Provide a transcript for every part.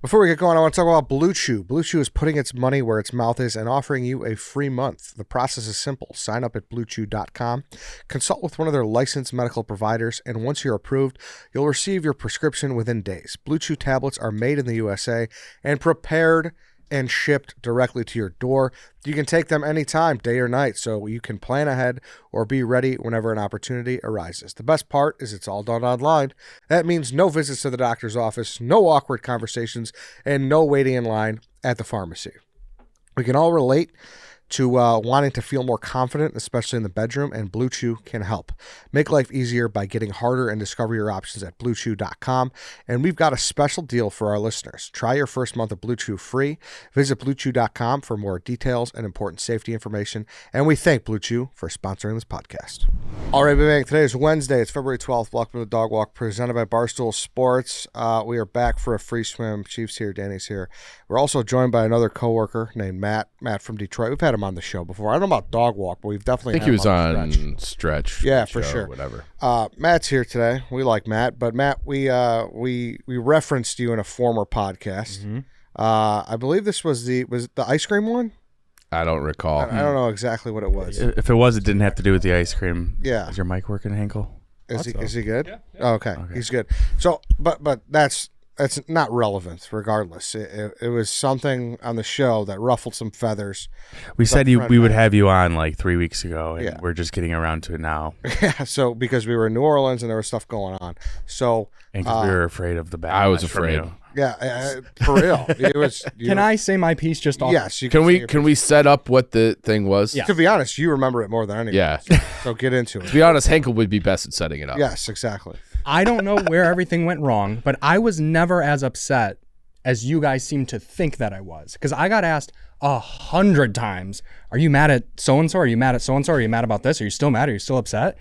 Before we get going, I want to talk about Blue Chew. Blue Chew is putting its money where its mouth is and offering you a free month. The process is simple. Sign up at bluechew.com, consult with one of their licensed medical providers, and once you're approved, you'll receive your prescription within days. Blue Chew tablets are made in the USA and prepared and shipped directly to your door. You can take them anytime, day or night, so you can plan ahead or be ready whenever an opportunity arises. The best part is it's all done online. That means no visits to the doctor's office, no awkward conversations, and no waiting in line at the pharmacy. We can all relate to wanting to feel more confident, especially in the bedroom, and Blue Chew can help. Make life easier by getting harder and discover your options at bluechew.com. And we've got a special deal for our listeners. Try your first month of Blue Chew free. Visit bluechew.com for more details and important safety information. And we thank Blue Chew for sponsoring this podcast. All right, bang. Today is Wednesday. It's February 12th. Welcome to the Dog Walk presented by Barstool Sports. We are back for a free swim. Chief's here. Danny's here. We're also joined by another coworker named Matt from Detroit. We've had him on the show before. I don't know about Dog Walk, but we've definitely I think he was on Stretch. Yeah, for sure. Whatever. Matt's here today. We like Matt, but Matt, we referenced you in a former podcast. Mm-hmm. I believe this was the ice cream one. I don't recall. I don't know exactly what it was. If it was, it didn't have to do with the ice cream. Yeah. Is your mic working, Henkel? Is he good? Yeah. Oh, okay, he's good. So, but that's not relevant. Regardless, it was something on the show that ruffled some feathers. We said we would have you on like 3 weeks ago, and yeah. We're just getting around to it now. Yeah. So because we were in New Orleans and there was stuff going on, so and because we were afraid of the backlash. I was afraid. Yeah, for real. It was. Can I say my piece just off? Yes. You can we set up what the thing was? Yeah. To be honest, you remember it more than anyone. Yeah. So get into it. To be honest, Henkel would be best at setting it up. Yes, exactly. I don't know where everything went wrong, but I was never as upset as you guys seem to think that I was. Because I got asked 100 times, are you mad at so-and-so? Are you mad at so-and-so? Are you mad about this? Are you still mad? Are you still upset?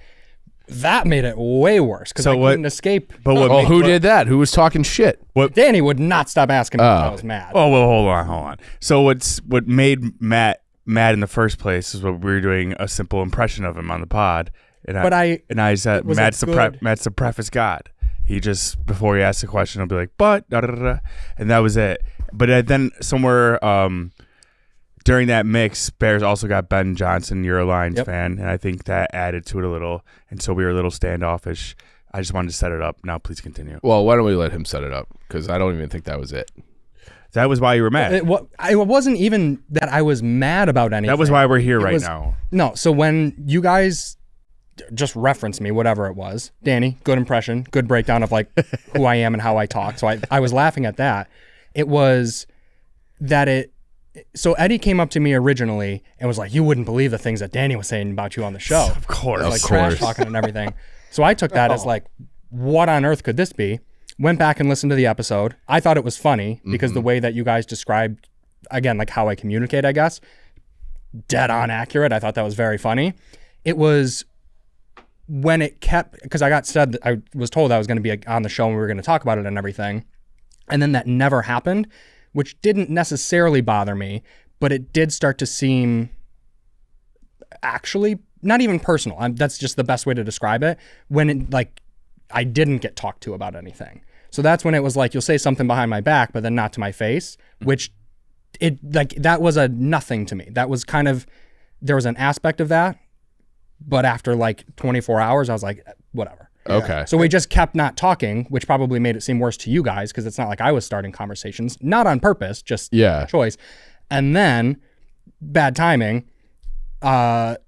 That made it way worse because I couldn't escape. But who did that? Who was talking shit? Danny would not stop asking me if I was mad. Oh, well, hold on. So what made Matt mad in the first place is what we were doing a simple impression of him on the pod. And I said, Matt's the preface god. He just, before he asks a question, he'll be like, but, da, da, da, da, and that was it. But then somewhere during that mix, Bears also got Ben Johnson. You're a Lions fan, and I think that added to it a little. And so we were a little standoffish. I just wanted to set it up. Now, please continue. Well, why don't we let him set it up? Because I don't even think that was it. That was why you were mad. It wasn't even that I was mad about anything. That was why we're here right now. No, so when you guys just referenced me, whatever it was, Danny, good impression, good breakdown of like who I am and how I talk. So I was laughing at that. It was that so Eddie came up to me originally and was like, you wouldn't believe the things that Danny was saying about you on the show. Of course. Like trash talking and everything. So I took that as like, what on earth could this be? Went back and listened to the episode. I thought it was funny because the way that you guys described, again, like how I communicate, I guess, dead on accurate. I thought that was very funny. It was when it kept, because I was told I was going to be on the show and we were going to talk about it and everything. And then that never happened, which didn't necessarily bother me, but it did start to seem actually not even personal. That's just the best way to describe it. When it, like, I didn't get talked to about anything. So that's when it was like, you'll say something behind my back, but then not to my face, which that was a nothing to me. That was kind of, there was an aspect of that, but after like 24 hours, I was like, whatever. Okay. So we just kept not talking, which probably made it seem worse to you guys because it's not like I was starting conversations, not on purpose, just choice. And then, bad timing, my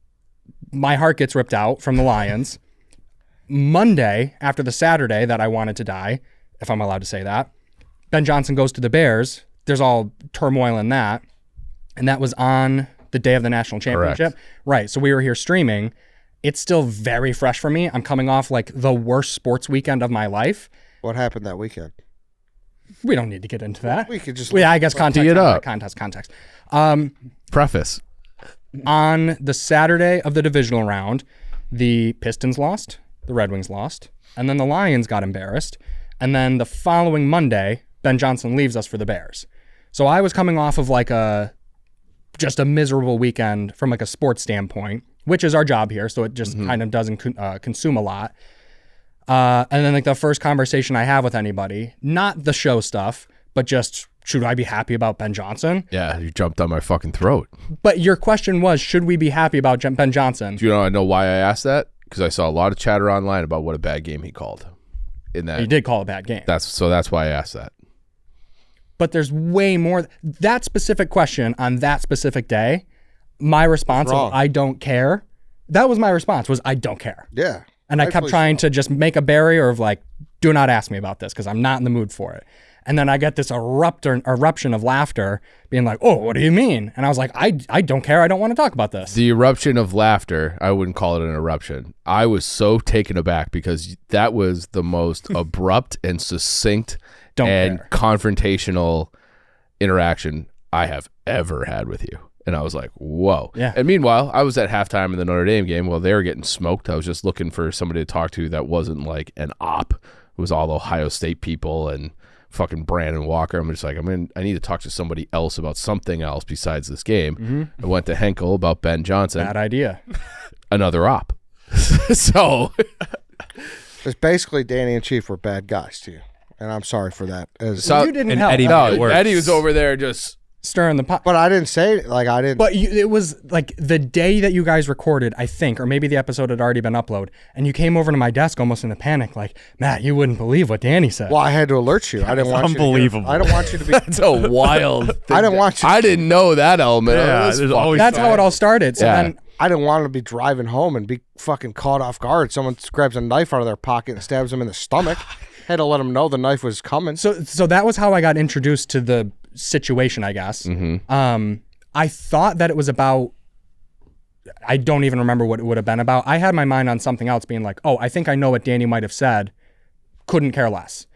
heart gets ripped out from the Lions. Monday, after the Saturday that I wanted to die, if I'm allowed to say that, Ben Johnson goes to the Bears. There's all turmoil in that. And that was on the day of the national championship. Correct. Right. So we were here streaming. It's still very fresh for me. I'm coming off like the worst sports weekend of my life. What happened that weekend? We don't need to get into that. We could just... Yeah, I guess context. Tee it up. Context. Preface. On the Saturday of the divisional round, the Pistons lost, the Red Wings lost, and then the Lions got embarrassed. And then the following Monday, Ben Johnson leaves us for the Bears. So I was coming off of like just a miserable weekend from like a sports standpoint, which is our job here. So it just kind of doesn't consume a lot. And then like the first conversation I have with anybody, not the show stuff, but just, should I be happy about Ben Johnson? Yeah, you jumped on my fucking throat. But your question was, should we be happy about Ben Johnson? Do you know why I asked that? Because I saw a lot of chatter online about what a bad game he called. In that, He did call a bad game. That's why I asked that. But there's way more. That specific question on that specific day, my response of I don't care. That was my response, was I don't care. Yeah. And I kept trying to just make a barrier of like, do not ask me about this because I'm not in the mood for it. And then I get this eruption of laughter being like, oh, what do you mean? And I was like, I don't care. I don't want to talk about this. The eruption of laughter, I wouldn't call it an eruption. I was so taken aback because that was the most abrupt and succinct confrontational interaction I have ever had with you. And I was like, whoa. Yeah. And meanwhile, I was at halftime in the Notre Dame game while they were getting smoked. I was just looking for somebody to talk to that wasn't like an op. It was all Ohio State people and fucking Brandon Walker. I'm just like, I need to talk to somebody else about something else besides this game. Mm-hmm. I went to Henkel about Ben Johnson. Bad idea. Another op. So it's basically Danny and Chief were bad guys to you. And I'm sorry for that. You didn't help. Eddie was over there just stirring the pot. But I didn't say it. Like, I didn't. But it was like the day that you guys recorded, I think, or maybe the episode had already been uploaded, and you came over to my desk almost in a panic, like, Matt, you wouldn't believe what Danny said. Well, I had to alert you. I didn't want unbelievable. you to I don't want you to be. That's a wild thing. I didn't want you. I didn't know that element. Yeah, there's always That's how it all started. So then I didn't want to be driving home and be fucking caught off guard. Someone grabs a knife out of their pocket and stabs them in the stomach. Had to let them know the knife was coming. So that was how I got introduced to the situation, I guess. Mm-hmm. I thought that it was about, I don't even remember what it would have been about. I had my mind on something else, being like, oh, I think I know what Danny might have said. Couldn't care less.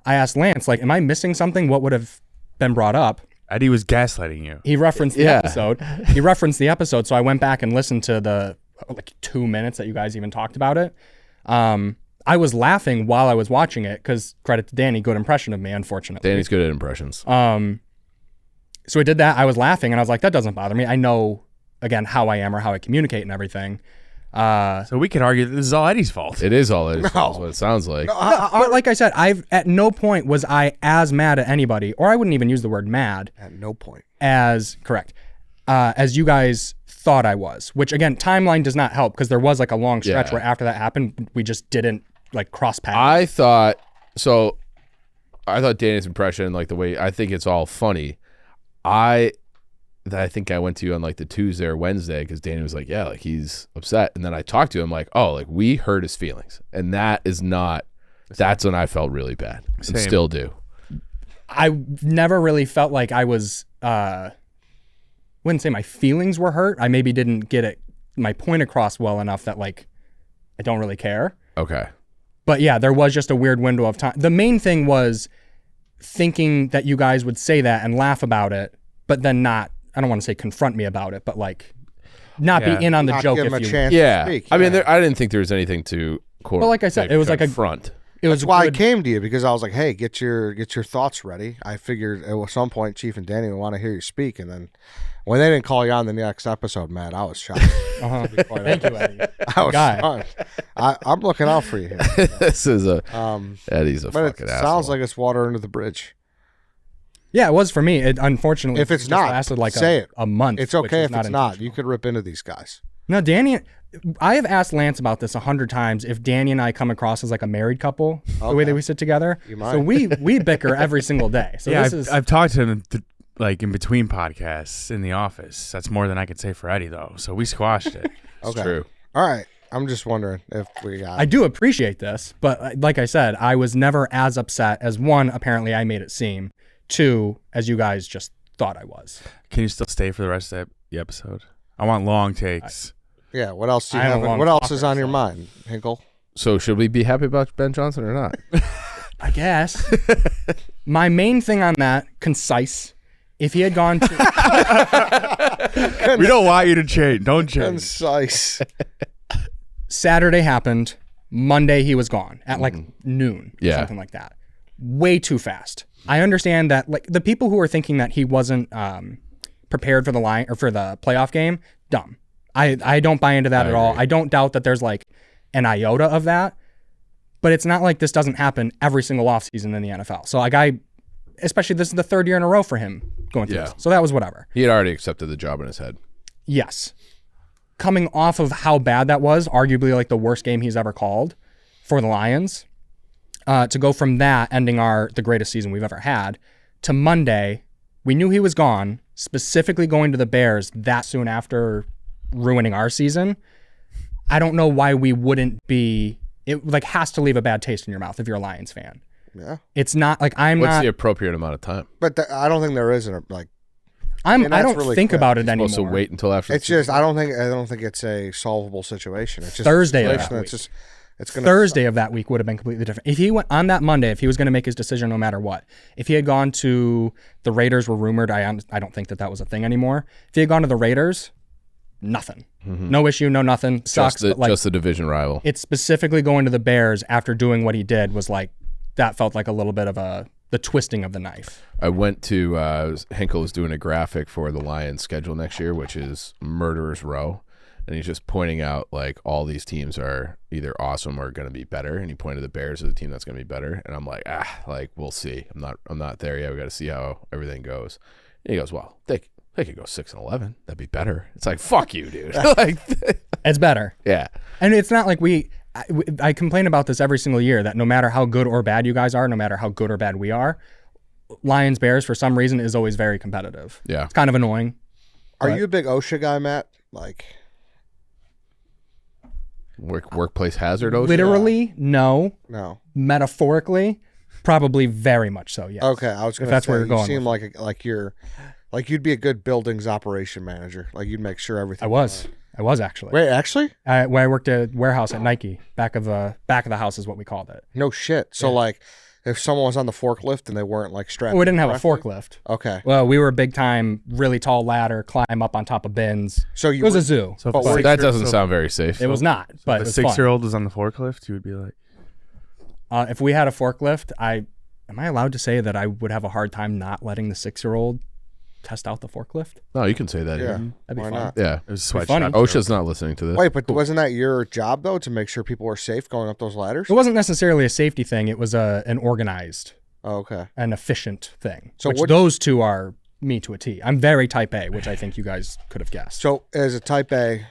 I asked Lance, like, am I missing something? What would have been brought up? Eddie was gaslighting you. He referenced the episode. He referenced the episode, so I went back and listened to the 2 minutes that you guys even talked about it. I was laughing while I was watching it because, credit to Danny, good impression of me, unfortunately. Danny's good at impressions. So I did that. I was laughing, and I was like, that doesn't bother me. I know, again, how I am or how I communicate and everything. So we could argue that this is all Eddie's fault. It is all Eddie's fault, is what it sounds like. But like I said, at no point was I as mad at anybody, or I wouldn't even use the word mad. At no point. As you guys thought I was, which again, timeline does not help because there was like a long stretch where after that happened, we just didn't like cross paths. I thought Danny's impression, like the way I think it's all funny. I think I went to you on like the Tuesday or Wednesday because Danny was like, yeah, like he's upset. And then I talked to him like, oh, like we hurt his feelings. And that's when I felt really bad. And still do. I never really felt like I was, wouldn't say my feelings were hurt. I maybe didn't get my point across well enough that like, I don't really care. Okay. But yeah, there was just a weird window of time. The main thing was thinking that you guys would say that and laugh about it, but then not, I don't want to say confront me about it, but like not be in on the joke if you chance yeah. to speak. I mean, I didn't think there was anything to quote. Well, like I said, it was like a front. It was That's why good. I came to you, because I was like, hey, get your thoughts ready. I figured at some point Chief and Danny would want to hear you speak, and then when they didn't call you on the next episode, Matt, I was shocked. Thank you, Eddie. I was shocked. I'm looking out for you here. This is Eddie's a but fucking it asshole. sounds like it's water under the bridge. Yeah, it was for me. It unfortunately, If it's just not, lasted like say it. a month. It's which okay is if it's not. intentional. You could rip into these guys. No, Danny, I have asked Lance about this 100 times. If Danny and I come across as like a married couple, the way that we sit together, so we bicker every single day. So yeah, this I've talked to him like in between podcasts in the office. That's more than I could say for Eddie though. So we squashed it. Okay. True. All right. I'm just wondering if we got. I do appreciate this, but like I said, I was never as upset as one. Apparently, I made it seem. Two, as you guys just thought I was. Can you still stay for the rest of the episode? I want long takes. Yeah. What else do you I am have? a long What else is talker, on your so- mind, Hinkle? So should we be happy about Ben Johnson or not? I guess. My main thing on that, concise. If he had gone to We don't want you to change. Don't change. Concise. Saturday happened, Monday he was gone at like noon, or Yeah. something like that. Way too fast. I understand that like the people who are thinking that he wasn't prepared for the line or for the playoff game, dumb. I don't buy into that at all. I don't doubt that there's like an iota of that, but it's not like this doesn't happen every single offseason in the NFL. So like especially this is the third year in a row for him going through this. So that was whatever. He had already accepted the job in his head. Yes. Coming off of how bad that was, arguably like the worst game he's ever called for the Lions, to go from that ending the greatest season we've ever had to Monday, we knew he was gone, specifically going to the Bears that soon after ruining our season. I don't know why we wouldn't be, it like has to leave a bad taste in your mouth if you're a Lions fan. Yeah. It's not like What's the appropriate amount of time? But I don't think there is like. I don't really think about it anymore. Supposed to wait until after. It's just I don't think it's a solvable situation. It's just Thursday a of situation that that's week. It's gonna Thursday of that week would have been completely different. If he went on that Monday, if he was going to make his decision no matter what, if he had gone to the Raiders, were rumored. I don't think that was a thing anymore. If he had gone to the Raiders, nothing, no issue, no nothing. Sucks. Just the division rival. It's specifically going to the Bears after doing what he did was like that felt like a little bit of the twisting of the knife. I went to Henkel was doing a graphic for the Lions schedule next year, which is Murderer's Row, and he's just pointing out like all these teams are either awesome or going to be better, and he pointed the Bears as a team that's going to be better, and I'm like, like we'll see. I'm not there yet. We got to see how everything goes. And he goes, well, they could go 6-11. That'd be better. It's like, fuck you, dude. Like, it's better. Yeah, and it's not like I complain about this every single year that no matter how good or bad you guys are, no matter how good or bad we are, Lions Bears for some reason is always very competitive. Yeah, it's kind of annoying. Are you a big OHSA guy, Matt? Like workplace hazard OHSA? Literally, no. Metaphorically, probably very much so. Yes. Okay, I was going to say that's where you're going. You seem like you'd be a good buildings operation manager. Like you'd make sure everything. I was actually. Wait, actually? I worked at a warehouse at Nike. Back of the house is what we called it. No shit. So like, if someone was on the forklift and they weren't like strapped. Well, we didn't have a forklift. Okay. Well, we were a big time, really tall ladder, climb up on top of bins. So it was a zoo. So that doesn't sound very safe. It was not. But the 6-year-old was on the forklift, you would be like, if we had a forklift, am I allowed to say that I would have a hard time not letting the 6-year-old test out the forklift? No, you can say that. Yeah. Even. That'd be Why fun. not? Yeah. it was sweatshop. funny. OSHA's not listening to this. Wait, but wasn't that your job though, to make sure people were safe going up those ladders? It wasn't necessarily a safety thing. It was an organized, Oh, okay. an efficient thing. So which those two are me to a T. I'm very type A, which I think you guys could have guessed. So as a type A,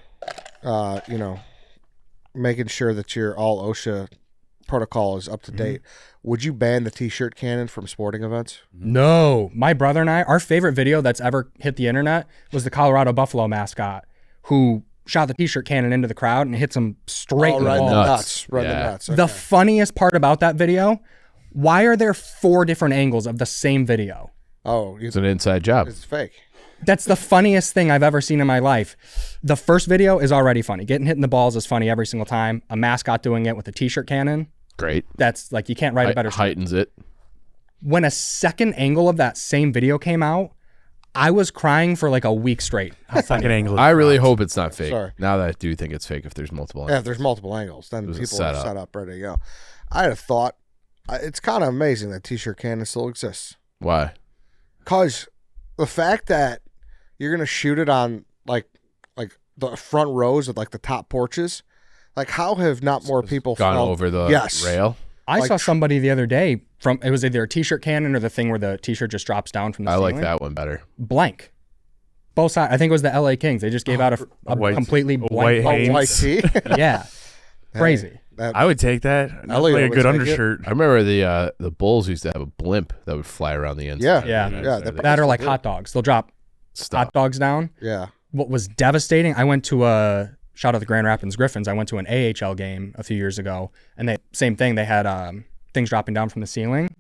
making sure that your all OSHA protocol is up to date, would you ban the t-shirt cannon from sporting events? No. My brother and I, our favorite video that's ever hit the internet was the Colorado Buffalo mascot who shot the t-shirt cannon into the crowd and hits him straight in the right in the balls. nuts. Right in the nuts. Okay. The funniest part about that video, why are there 4 different angles of the same video? Oh, It's an inside job. it's fake. That's the funniest thing I've ever seen in my life. The first video is already funny. Getting hit in the balls is funny every single time. A mascot doing it with a t-shirt cannon, Great. that's like, you can't write a better story. Heightens it. When a second angle of that same video came out, I was crying for like a week straight. Second angle. I really hope it's not fake. Sorry. Now that I do think it's fake if there's multiple. Yeah, if there's multiple angles, then was a people are setup. set up, ready to go. I had a thought. It's kind of amazing that t-shirt cannon still exists. Why? Because the fact that you're going to shoot it on like the front rows of like the top porches, like how have not more people Gone felt- over the Yes. rail? I Like saw somebody the other day it was either a t-shirt cannon or the thing where the t-shirt just drops down from the I ceiling. like that one better. Blank. Both sides. I think it was the LA Kings. They just gave out a white- completely a blank. white Hanes. white tee. Yeah. Crazy. That- I would take that. That's Elliot like a would good take it. undershirt. I remember the Bulls used to have a blimp that would fly around the inside. Yeah. Yeah, That are like hot dogs. They'll drop Stop. hot dogs down. yeah. What was devastating, I went to shout out the Grand Rapids Griffins. I went to an AHL game a few years ago, and same thing. They had things dropping down from the ceiling,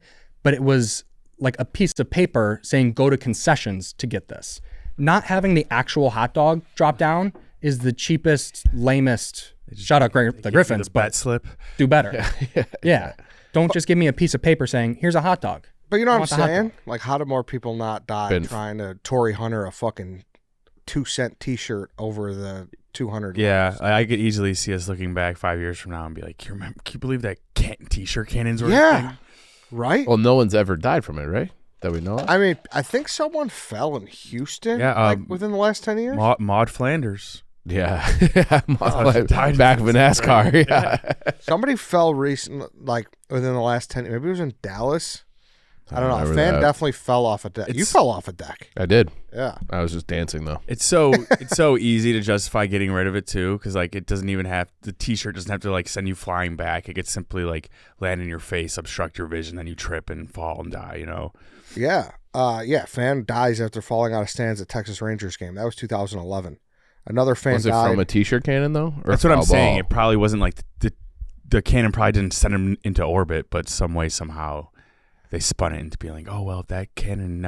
but it was like a piece of paper saying go to concessions to get this. Not having the actual hot dog drop down is the cheapest, lamest. Shout out the Griffins, The but bat slip. do better. Yeah. Don't just give me a piece of paper saying here's a hot dog. But you know I what want I'm the hot saying? Like, how do more people not die trying to Tory Hunter a fucking 2-cent t-shirt over the 200? Yeah, I could easily see us looking back 5 years from now and be like, can you believe that t-shirt cannons were a Yeah. thing? Right? Well, no one's ever died from it, right? That we know of? I mean, I think someone fell in Houston within the last 10 years. Maud Flanders. Yeah. died Back of a NASCAR. Yeah. Somebody fell recently, like within the last 10, maybe it was in Dallas. I don't know. A fan definitely fell off a deck. You fell off a deck. I did. Yeah. I was just dancing though. It's so easy to justify getting rid of it too, because like it doesn't even have the T-shirt doesn't have to like send you flying back. It could simply like land in your face, obstruct your vision, then you trip and fall and die. You know. Yeah. Fan dies after falling out of stands at Texas Rangers game. That was 2011. Another fan Was it died. from a T-shirt cannon though? Or That's what I'm saying. It probably wasn't like the cannon probably didn't send him into orbit, but some way somehow they spun it into being like, oh well, if that cannon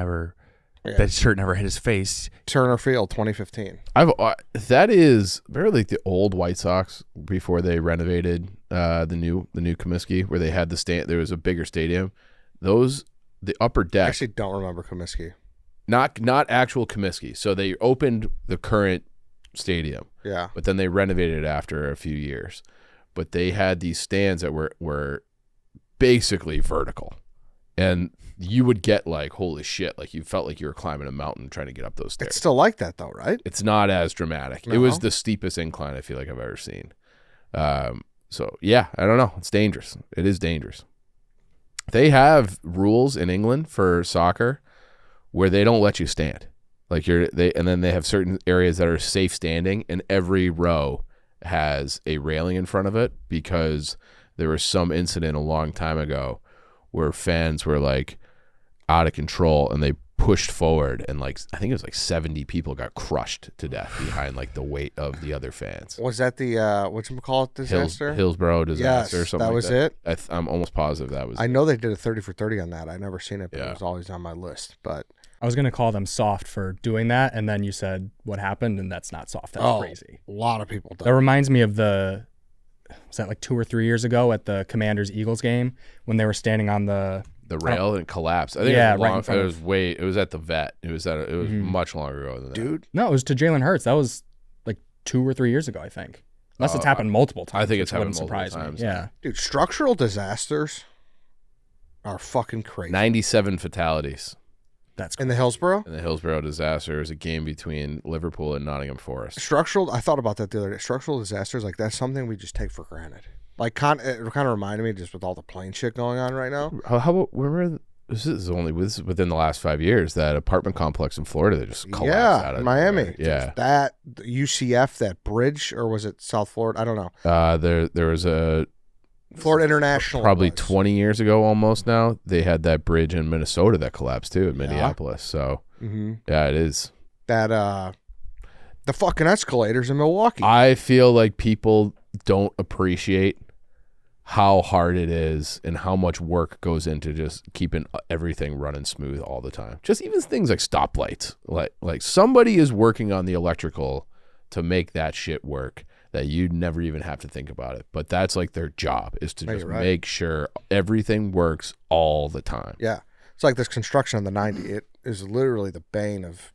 that shirt never hit his face. Turner Field, 2015. That is very like the old White Sox before they renovated the new Comiskey, where they had the stand. There was a bigger stadium. The upper deck. I actually don't remember Comiskey. Not actual Comiskey. So they opened the current stadium. Yeah. But then they renovated it after a few years. But they had these stands that were basically vertical. And you would get like, holy shit, like you felt like you were climbing a mountain trying to get up those stairs. It's still like that though, right? It's not as dramatic. No. It was the steepest incline I feel like I've ever seen. So yeah, I don't know. It's dangerous. It is dangerous. They have rules in England for soccer where they don't let you stand. Like and then they have certain areas that are safe standing, and every row has a railing in front of it because there was some incident a long time ago where fans were like out of control and they pushed forward, and like I think it was like 70 people got crushed to death behind like the weight of the other fans. Was that the whatchamacallit disaster? Hillsborough disaster or something that like was that. it? I'm almost positive that was I know they did a 30 for 30 on that. I never seen it, but Yeah. it was always on my list. But I was going to call them soft for doing that, and then you said what happened, and that's not soft. That's crazy. A lot of people died. That reminds me of was that like 2 or 3 years ago at the Commanders-Eagles game when they were standing on the rail and collapsed. I think it was at the vet. It was much longer ago than that. Dude. No, it was to Jalen Hurts. That was like 2 or 3 years ago, I think. Unless it's happened multiple times. I think it's which happened wouldn't multiple surprise times. me. Yeah. Dude, structural disasters are fucking crazy. 97 fatalities That's In the Hillsborough? in the Hillsborough disaster. It was a game between Liverpool and Nottingham Forest. I thought about that the other day. Structural disasters, like that's something we just take for granted. Like it kind of reminded me just with all the plane shit going on right now. How about remember? This is within the last 5 years, that apartment complex in Florida that just collapsed out of Miami. nowhere. Yeah, That UCF, that bridge, or was it South Florida? I don't know. there was a Florida International. probably it was. 20 years ago almost now. They had that bridge in Minnesota that collapsed too in Minneapolis. So yeah, it is. That the fucking escalators in Milwaukee. I feel like people don't appreciate how hard it is and how much work goes into just keeping everything running smooth all the time. Just even things like stoplights. Like somebody is working on the electrical to make that shit work, that you'd never even have to think about it. But that's like their job, is to just make sure everything works all the time. Yeah. It's like this construction on the 90. It is literally the bane of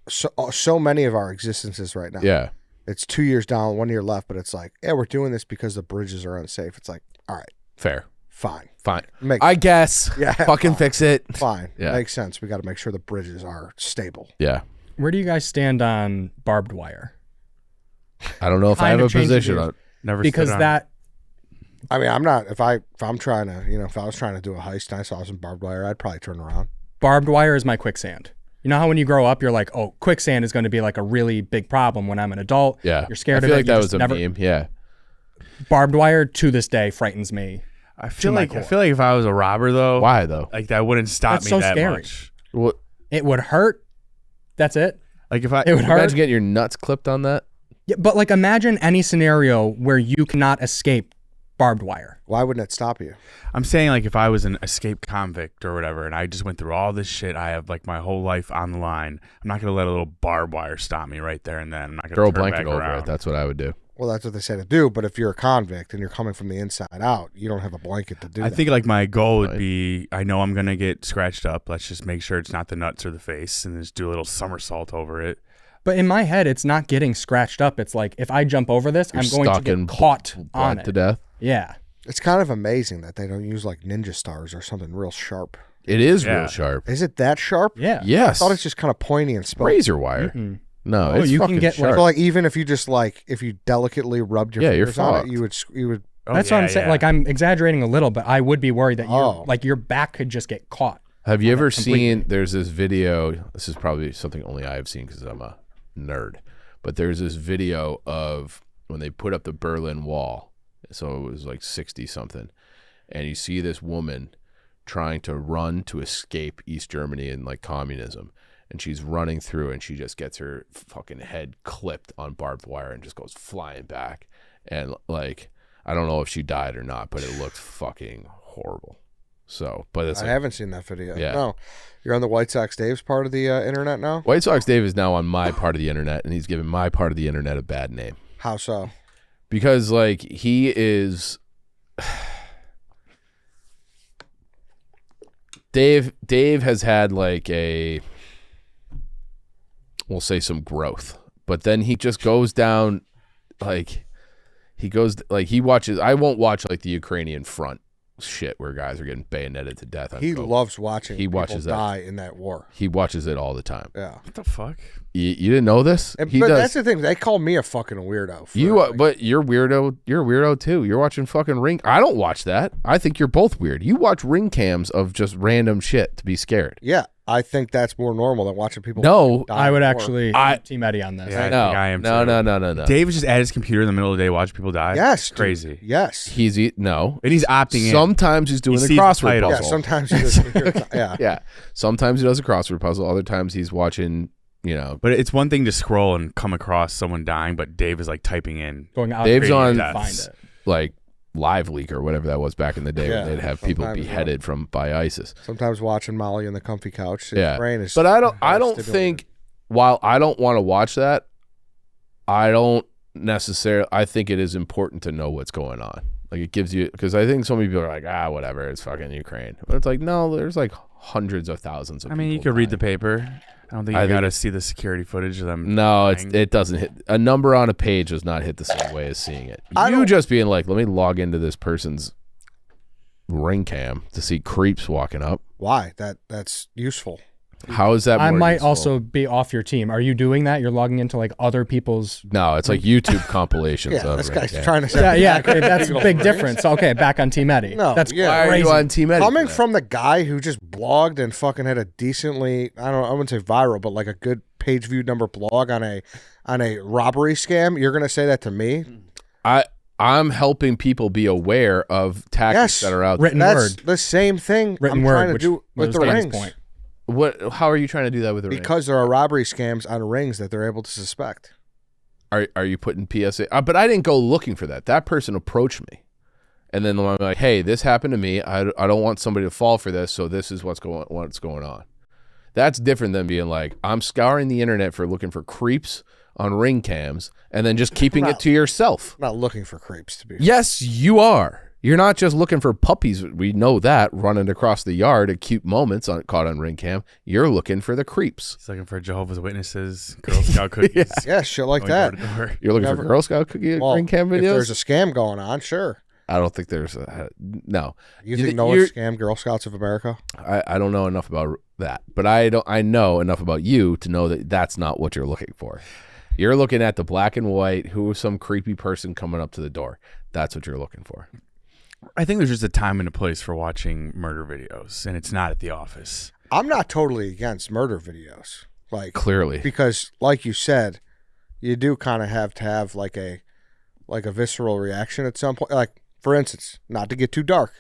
so many of our existences right now. Yeah. It's 2 years down, 1 year left, but it's like, yeah, we're doing this because the bridges are unsafe. It's like, all right, Fair. fine. I guess. Yeah, Fucking fine. fix it. Fine. Yeah. Makes sense. We got to make sure the bridges are stable. Yeah. Where do you guys stand on barbed wire? I don't know if I have a position on. Never Because stood on that I mean, I'm not, if I'm trying to, if I was trying to do a heist and I saw some barbed wire, I'd probably turn around. barbed wire is my quicksand. You know how when you grow up, you're like, oh, quicksand is going to be like a really big problem when I'm an adult. Yeah. You're scared I of feel it. like that was a meme. Yeah. Barbed wire to this day frightens me. I feel like if I was a robber though, Why though? like that wouldn't stop That's me so that scary. much. What? It would hurt. That's it. Like if I It would hurt. Imagine getting your nuts clipped on that. Yeah, but like imagine any scenario where you cannot escape barbed wire. Why wouldn't it stop you? I'm saying like if I was an escaped convict or whatever, and I just went through all this shit, I have like my whole life on the line. I'm not gonna let a little barbed wire stop me right there and then. I'm not gonna Throw a turn blanket back over around. it. That's what I would do. Well, that's what they say to do. But if you're a convict and you're coming from the inside out, you don't have a blanket to do I that. think like my goal would be, I know I'm gonna get scratched up. Let's just make sure it's not the nuts or the face, and just do a little somersault over it. But in my head, it's not getting scratched up. It's like if I jump over this, You're I'm going to stuck in get caught on Bled it. to death. Yeah. It's kind of amazing that they don't use like ninja stars or something real sharp. It is Yeah. real sharp. Is it that sharp? Yeah. Yes. I thought it's just kind of pointy and spoked. razor wire. Mm-mm. No, Oh, it's you can fucking get, like- sharp. So like even if you just like if you delicately rubbed your Yeah, you're fingers on fucked. it, you would. Oh, That's yeah, what I'm saying. yeah. Like I'm exaggerating a little, but I would be worried that Oh. like your back could just get caught. Have you ever seen, there's this video, this is probably something only I have seen because I'm a nerd, but there's this video of when they put up the Berlin Wall, so it was like 60 something, and you see this woman trying to run to escape East Germany and like communism, and she's running through and she just gets her fucking head clipped on barbed wire and just goes flying back, and like I don't know if she died or not, but it looked fucking horrible. So, but it's I like, haven't seen that video. Yeah. No, you're on the White Sox Dave's part of the internet now. White Sox Dave is now on my part of the internet, and he's giving my part of the internet a bad name. How so? Because like he is Dave has had like we'll say some growth, but then he just goes down like he watches. I won't watch like the Ukrainian front shit where guys are getting bayoneted to death. He loves watching He watches people that. die in that war. He watches it all the time. Yeah. What the fuck? You didn't know this? But He does. that's the thing. They call me a fucking weirdo. But you're weirdo. You're a weirdo too. You're watching fucking Ring. I don't watch that. I think you're both weird. You watch ring cams of just random shit to be scared. Yeah, I think that's more normal than watching people. No, die I would in war. actually Team Eddie on this. Yeah, I No, think I am no. Dave is just at his computer in the middle of the day watching people die. Yes, dude. Crazy. Yes. No. And he's opting in. Sometimes he's doing He a sees the crossword title. Yeah. puzzle. Sometimes he does. Yeah. Yeah. Sometimes he does a crossword puzzle. Other times he's watching. But it's one thing to scroll and come across someone dying, but Dave is like typing in. Going out Dave's on to find it. like Live Leak or whatever that was back in the day Yeah, when they'd have people sometimes, beheaded by ISIS. Sometimes watching Molly in the comfy couch. His Yeah. brain is But I don't stimulated. think, while I don't want to watch that, I don't necessarily, I think it is important to know what's going on. Like it gives you, because I think so many people are like, whatever, it's fucking Ukraine. But it's like, no, there's like hundreds of thousands of people. You could read the dying. paper. I don't think you got to see the security footage of them. No, dying. it doesn't hit. A number on a page does not hit the same way as seeing it. You just being like, let me log into this person's ring cam to see creeps walking up. Why? That's useful. How is that more I might useful? also be off your team. Are you doing that? You're logging into like other people's. No, it's like YouTube compilations Yeah, of this ring guy's cam. trying to say. Yeah, okay, that's a big difference. Okay, back on Team Eddie. No, That's yeah. Why are crazy. you on Team Eddie? Coming for that? from the guy who just blogged and fucking had a decently, I wouldn't say viral, but like a good page view number blog on a robbery scam, you're gonna say that to me? I'm helping people be aware of tactics that are out Written there. That's word. the same thing Written I'm word, trying to which do with was the Danny's rings. point. How are you trying to do that with the ring? Because there are robbery scams on rings that they're able to suspect. Are you putting PSA? But I didn't go looking for that. That person approached me, and then I'm like, "Hey, this happened to me. I don't want somebody to fall for this. So this is what's going on." That's different than being like, "I'm scouring the internet for looking for creeps on ring cams, and then just keeping it to yourself." I'm not looking for creeps to be. Yes, you are. You're not just looking for puppies. We know that running across the yard at cute moments caught on ring cam. You're looking for the creeps. He's looking for Jehovah's Witnesses, Girl Scout cookies. Yeah, shit like going that. door to door. You're looking for Girl Scout cookie ring cam videos. If there's a scam going on, sure. I don't think there's no. You think no one scammed Girl Scouts of America? I don't know enough about that, but I know enough about you to know that that's not what you're looking for. You're looking at the black and white. Who is some creepy person coming up to the door? That's what you're looking for. I think there's just a time and a place for watching murder videos, and it's not at the office. I'm not totally against murder videos. Like Clearly, because like you said, you do kind of have to have like a visceral reaction at some point. Like for instance, not to get too dark.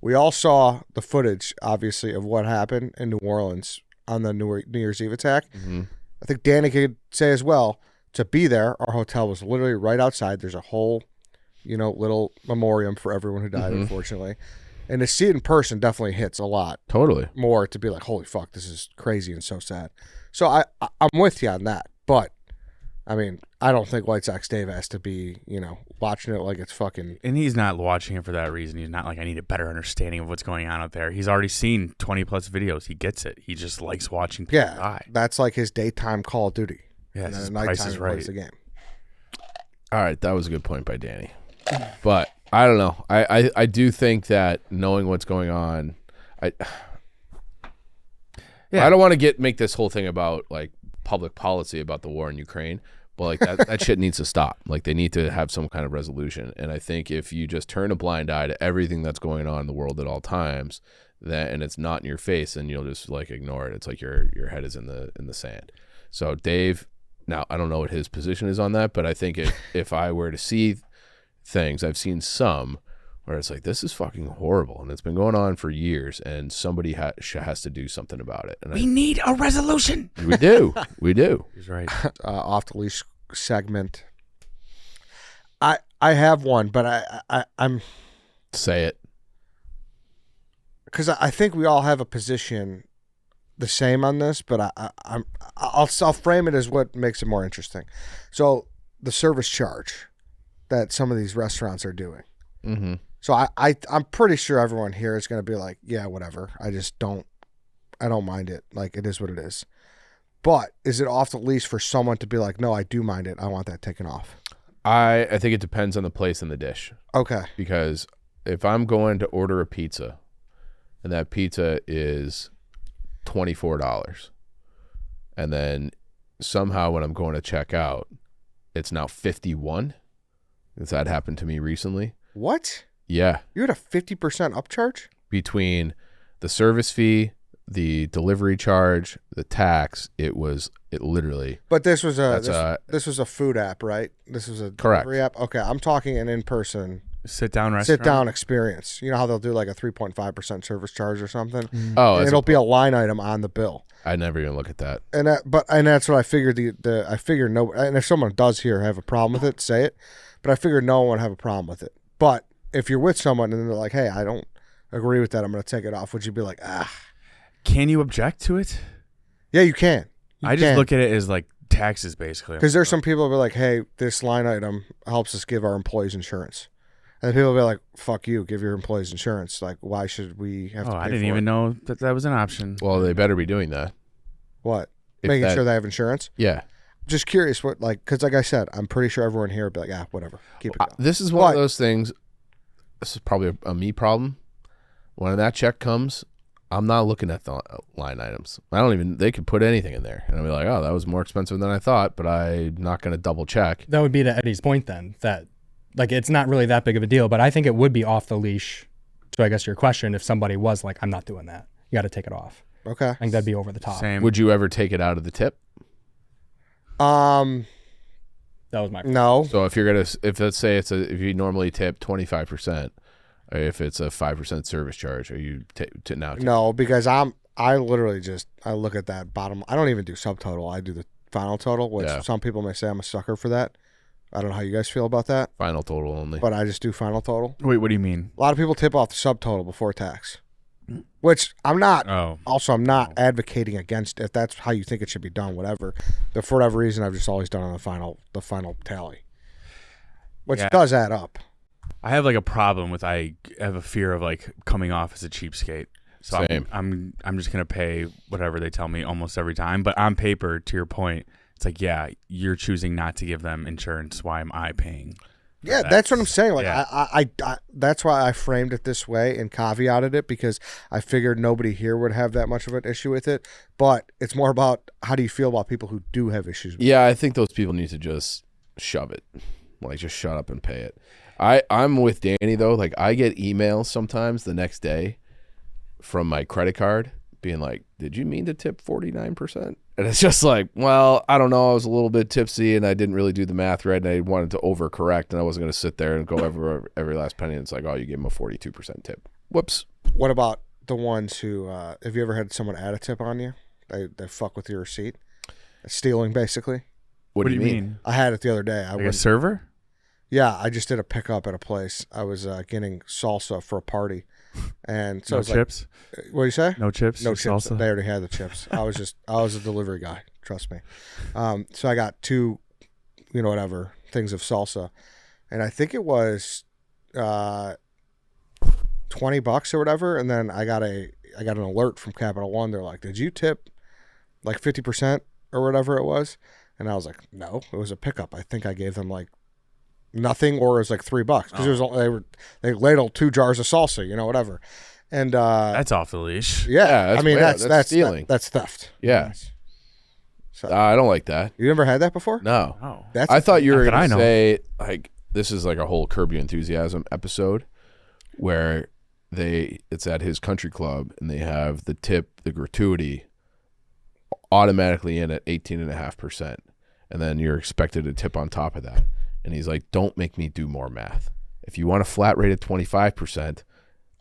We all saw the footage, obviously, of what happened in New Orleans on the New Year's Eve attack. Mm-hmm. I think Danny could say as well, to be there, our hotel was literally right outside. There's a whole, little memoriam for everyone who died, unfortunately. And to see it in person definitely hits a lot. Totally. More to be like, holy fuck, this is crazy and so sad. So I'm with you on that. But, I mean, I don't think White Sox Dave has to be, watching it like it's fucking... And he's not watching it for that reason. He's not like, I need a better understanding of what's going on out there. He's already seen 20-plus videos. He gets it. He just likes watching people die. That's like his daytime Call of Duty. Yeah, And then his at Price nighttime is he plays Right. the game. All right, that was a good point by Danny. But I don't know. I do think that knowing what's going on, I don't want to make this whole thing about like public policy about the war in Ukraine, but like that shit needs to stop. Like they need to have some kind of resolution. And I think if you just turn a blind eye to everything that's going on in the world at all times, and it's not in your face, and you'll just like ignore it. It's like your head is in the sand. So Dave, now I don't know what his position is on that, but I think if I were to see things, I've seen some where it's like, this is fucking horrible, and it's been going on for years, and somebody has to do something about it. And we need a resolution. We do. He's right. Off the leash segment. I have one, but I'm say it, because I think we all have a position the same on this, but I'll frame it as what makes it more interesting. So the service charge that some of these restaurants are doing. Mm-hmm. So I'm pretty sure everyone here is going to be like, yeah, whatever. I don't mind it. Like, it is what it is. But is it off the leash for someone to be like, no, I do mind it. I want that taken off? I think it depends on the place and the dish. Okay. Because if I'm going to order a pizza and that pizza is $24, and then somehow when I'm going to check out, it's now $51, because that happened to me recently. What? Yeah. You had a 50% upcharge? Between the service fee, the delivery charge, the tax, it literally. But this was a food app, right? This was a correct delivery app. Okay, I'm talking an in-person sit down experience. You know how they'll do like a 3.5% service charge or something? Mm-hmm. Oh, and it'll be a line item on the bill. I never even look at that. And that's what I figured. I figured no. And if someone does here have a problem with it, say it. But I figured no one would have a problem with it. But if you're with someone and they're like, hey, I don't agree with that, I'm going to take it off, would you be like, ah? Can you object to it? Yeah, you can. I just look at it as like taxes, basically. Because there's some people who be like, hey, this line item helps us give our employees insurance. And people will be like, fuck you, give your employees insurance. Like, why should we have to pay I didn't even know that was an option. Well, they better be doing that. What? Making sure they have insurance? Yeah. Just curious what, like, because like I said, I'm pretty sure everyone here would be like, whatever, keep it going. This is one of those things, this is probably a me problem. When that check comes, I'm not looking at the line items. They could put anything in there. And I'll be like, oh, that was more expensive than I thought, but I'm not going to double check. That would be to Eddie's point then, that like it's not really that big of a deal, but I think it would be off the leash. So I guess your question, if somebody was like, I'm not doing that, you got to take it off. Okay. I think that'd be over the top. Same. Would you ever take it out of the tip? That was my question. No. So if let's say if you normally tip 25%, or if it's a 5% service charge, are you now? No, because I literally I look at that bottom. I don't even do subtotal. I do the final total, which some people may say I'm a sucker for that. I don't know how you guys feel about that. Final total only. But I just do final total. Wait, what do you mean? A lot of people tip off the subtotal before tax, which I'm not. Oh. Also, I'm not advocating against. If that's how you think it should be done, whatever. But for whatever reason, I've just always done on the final tally, which does add up. I have like a problem with I have a fear of like coming off as a cheapskate. So Same. I'm just gonna pay whatever they tell me almost every time. But on paper, to your point, it's like, yeah, you're choosing not to give them insurance. Why am I paying? Yeah, that's what I'm saying. Like, I that's why I framed it this way and caveated it, because I figured nobody here would have that much of an issue with it. But it's more about how do you feel about people who do have issues with it? Yeah, I think those people need to just shove it. Like, just shut up and pay it. I'm with Danny, though. Like, I get emails sometimes the next day from my credit card being like, did you mean to tip 49%? And it's just like, well, I don't know. I was a little bit tipsy and I didn't really do the math right, and I wanted to overcorrect, and I wasn't going to sit there and go every last penny. And it's like, oh, you gave them a 42% tip. Whoops. What about the ones who, have you ever had someone add a tip on you? They fuck with your receipt? Stealing, basically. What do you mean? I had it the other day. Like a server? Yeah, I just did a pickup at a place. I was getting salsa for a party. And so no it was chips? Like, what do you say? No chips? No chips. Salsa? They already had the chips. I was a delivery guy. Trust me. So I got 2, whatever, things of salsa. And I think it was $20 or whatever. And then I got an alert from Capital One. They're like, did you tip like 50% or whatever it was? And I was like, no, it was a pickup. I think I gave them like nothing, or it was like $3 because it was they ladled 2 jars of salsa, whatever. And that's off the leash. Yeah, I mean that's stealing. That's theft. Yeah. So, I don't like that. You never had that before? No. Oh. That's I thought you were going to know. say, like, this is like a whole Curb Your Enthusiasm episode where it's at his country club, and they have the tip, the gratuity, automatically in at 18.5%, and then you're expected to tip on top of that. And he's like, don't make me do more math. If you want a flat rate at 25%,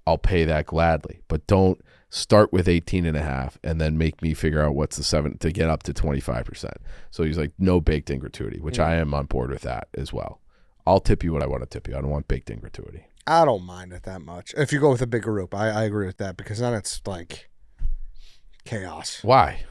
I'll pay that gladly, but don't start with 18.5 and then make me figure out what's the 7 to get up to 25%. So he's like, no baked in gratuity, which I am on board with that as well. I'll tip you what I want to tip you. I don't want baked in gratuity. I don't mind it that much. If you go with a big group, I agree with that, because then it's like chaos. Why?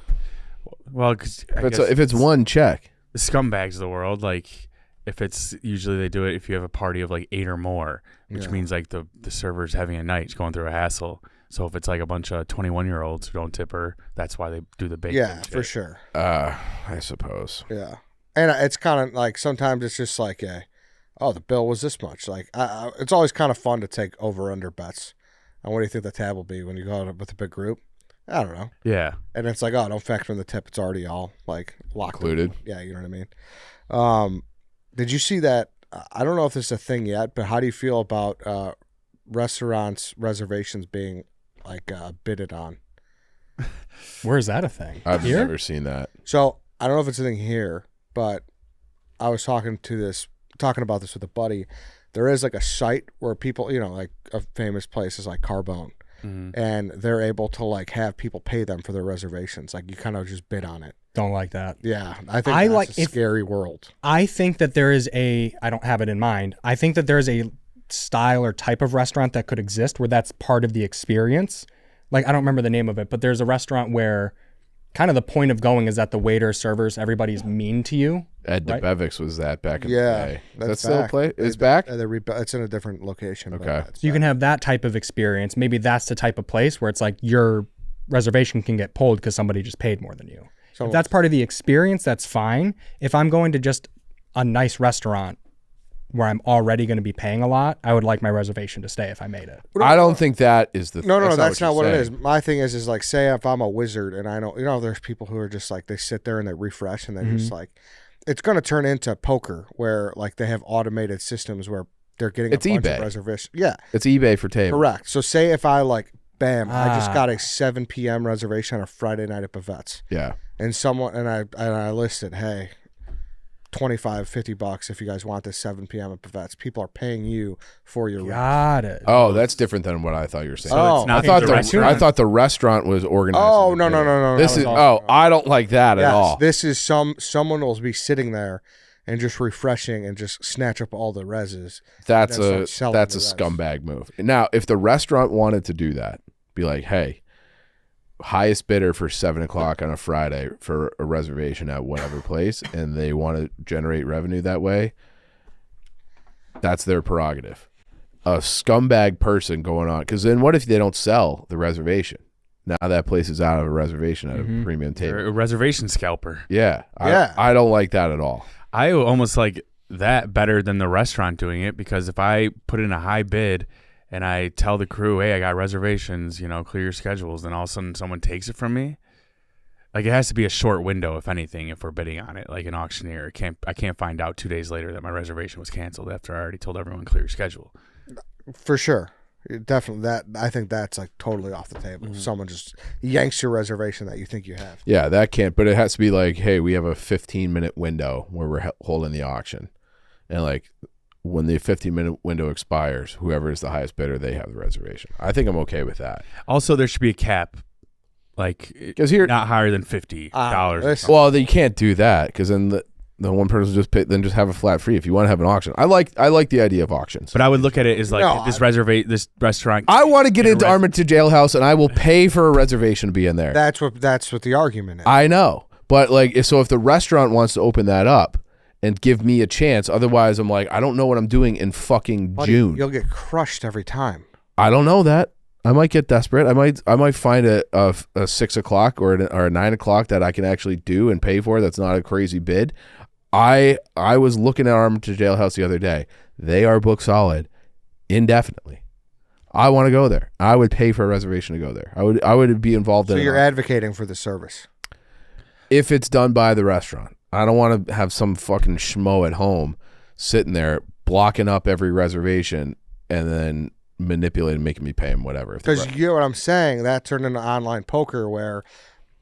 Well, because if it's one check, the scumbags of the world, like if it's usually they do it if you have a party of like 8 or more, which means like the server's having a night, going through a hassle. So if it's like a bunch of 21-year-olds who don't tip her, that's why they do the big. Yeah, for sure. I suppose. Yeah, and it's kind of like sometimes it's just like the bill was this much. Like it's always kind of fun to take over/under bets. And what do you think the tab will be when you go out with a big group? I don't know. Yeah. And it's like, don't factor in the tip. It's already all like locked included. Yeah, you know what I mean. Did you see that? I don't know if this is a thing yet, but how do you feel about restaurants' reservations being like bidded on? Where is that a thing? I've Here? never seen that. So I don't know if it's a thing here, but I was talking about this with a buddy. There is like a site where people, like a famous place is like Carbone, and they're able to like have people pay them for their reservations. Like you kind of just bid on it. Don't like that. Yeah, I think that's a scary world. I think that there is I don't have it in mind. I think that there is a style or type of restaurant that could exist where that's part of the experience. Like, I don't remember the name of it, but there's a restaurant where kind of the point of going is that the waiter, servers, everybody's mean to you. Ed right? DeBevick's was that back in the day. That's still back. play? It's back? It's in a different location. Okay. But So you can have that type of experience. Maybe that's the type of place where it's like your reservation can get pulled because somebody just paid more than you. If that's part of the experience, that's fine. If I'm going to just a nice restaurant where I'm already going to be paying a lot, I would like my reservation to stay if I made it. I don't think that is the No, that's not what it is. My thing is like, say if I'm a wizard and I know, there's people who are just like, they sit there and they refresh and they're just like, it's going to turn into poker where like they have automated systems where they're getting a bunch of reservations. Yeah. It's eBay for tables. Correct. So say if I like, bam, I just got a 7 p.m. reservation on a Friday night at Bavette's. Yeah. And I listed, hey, $25-$50 if you guys want this 7 p.m. at Bavette's. People are paying you for your Got it. Oh, that's different than what I thought you were saying. So it's not I thought the restaurant was organized. Oh, no. This is I don't like that at all. This is someone will be sitting there and just refreshing and just snatch up all the reses. That's a scumbag move. Now, if the restaurant wanted to do that, be like, hey, highest bidder for 7 o'clock on a Friday for a reservation at whatever place, and they want to generate revenue that way, that's their prerogative. A scumbag person going on, because then what if they don't sell the reservation? Now that place is out of a reservation at a premium table. A reservation scalper. Yeah. I don't like that at all. I almost like that better than the restaurant doing it, because if I put in a high bid and I tell the crew, hey, I got reservations, clear your schedules, then all of a sudden someone takes it from me. Like, it has to be a short window, if anything, if we're bidding on it, like an auctioneer. I can't find out 2 days later that my reservation was canceled after I already told everyone clear your schedule. For sure. Definitely. I think that's like totally off the table. Someone just yanks your reservation that you think you have. Yeah, that can't, but it has to be like, hey, we have a 15-minute window where we're holding the auction. And like, when the 15-minute window expires, whoever is the highest bidder, they have the reservation. I think I'm okay with that. Also, there should be a cap, like, because here not higher than $50. Well, you can't do that, because then the one person just have a flat fee if you want to have an auction. I like the idea of auctions, but I would look at it as like this restaurant. I want to get into Armitage Jailhouse, and I will pay for a reservation to be in there. That's what the argument is. I know, but like, if the restaurant wants to open that up and give me a chance, otherwise I'm like, I don't know what I'm doing in fucking June. You'll get crushed every time. I don't know that. I might get desperate. I might find a 6 o'clock or a 9 o'clock that I can actually do and pay for. That's not a crazy bid. I was looking at Armitage Jailhouse the other day. They are booked solid indefinitely. I want to go there. I would pay for a reservation to go there. I would be involved in it. So you're advocating for the service. If it's done by the restaurant. I don't want to have some fucking schmo at home sitting there blocking up every reservation and then manipulating, making me pay them whatever. Because you know what I'm saying? That turned into online poker where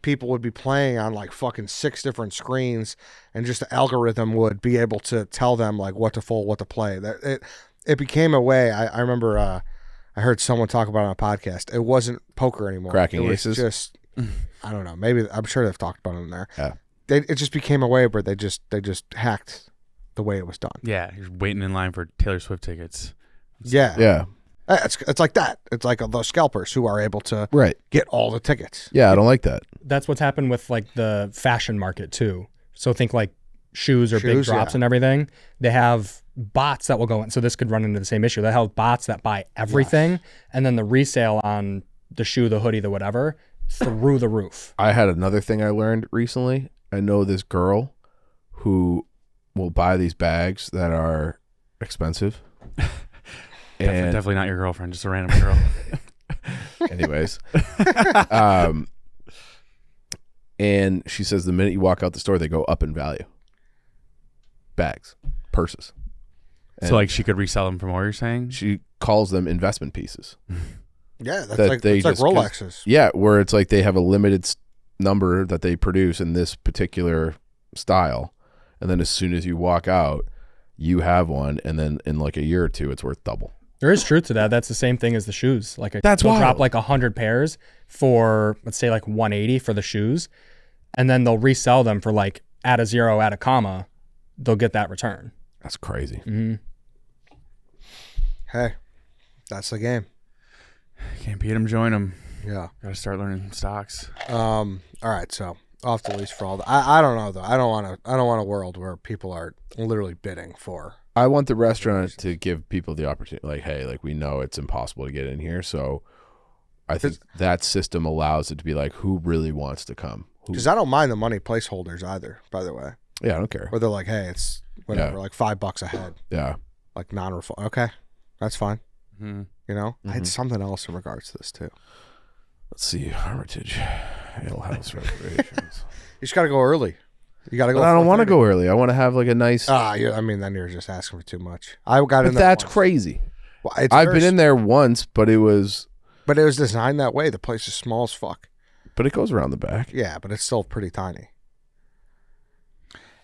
people would be playing on like fucking 6 different screens, and just the algorithm would be able to tell them like what to fold, what to play. That it became a way. I remember I heard someone talk about it on a podcast. It wasn't poker anymore. Cracking it was aces. Just I don't know. Maybe I'm sure they've talked about it in there. Yeah. It just became a way where they just hacked the way it was done. Yeah, you're waiting in line for Taylor Swift tickets. Yeah. It's like that. It's like those scalpers who are able to get all the tickets. Yeah, I don't like that. That's what's happened with like the fashion market too. So think like shoes or big drops and everything. They have bots that will go in. So this could run into the same issue. They have bots that buy everything, and then the resale on the shoe, the hoodie, the whatever, through the roof. I had another thing I learned recently. I know this girl who will buy these bags that are expensive. Definitely not your girlfriend, just a random girl. Anyways. And she says the minute you walk out the store, they go up in value. Bags, purses. And so like she could resell them for more, you're saying? She calls them investment pieces. Yeah, that's like Rolexes. Yeah, where it's like they have a limited number that they produce in this particular style. And then as soon as you walk out, you have one. And then in like a year or two, it's worth double. There is truth to that. That's the same thing as the shoes. Like That's they'll wild. drop like 100 pairs for, let's say like 180 for the shoes. And then they'll resell them for like add a zero, add a comma. They'll get that return. That's crazy. Mm-hmm. Hey, that's the game. Can't beat them, join them. Yeah. Got to start learning stocks. All right, so off the leash for all that. I don't know though. I don't want a world where people are literally bidding for. I want the restaurant to give people the opportunity, like, hey, like we know it's impossible to get in here, so I think that system allows it to be like, who really wants to come? Because I don't mind the money placeholders either, by the way. Yeah, I don't care. Where they're like, hey, it's whatever, like $5 a head. Yeah. Like non-refund. Okay, that's fine. Mm-hmm. You know, I had something else in regards to this too. Let's see, Heritage Ale House reservations. You just got to go early. You got to go. But I don't want to go early. I want to have like a nice. Yeah, I mean, then you're just asking for too much. I got in there. That's once. crazy. Well, I've been in there once, but it was designed that way. The place is small as fuck. But it goes around the back. Yeah, but it's still pretty tiny.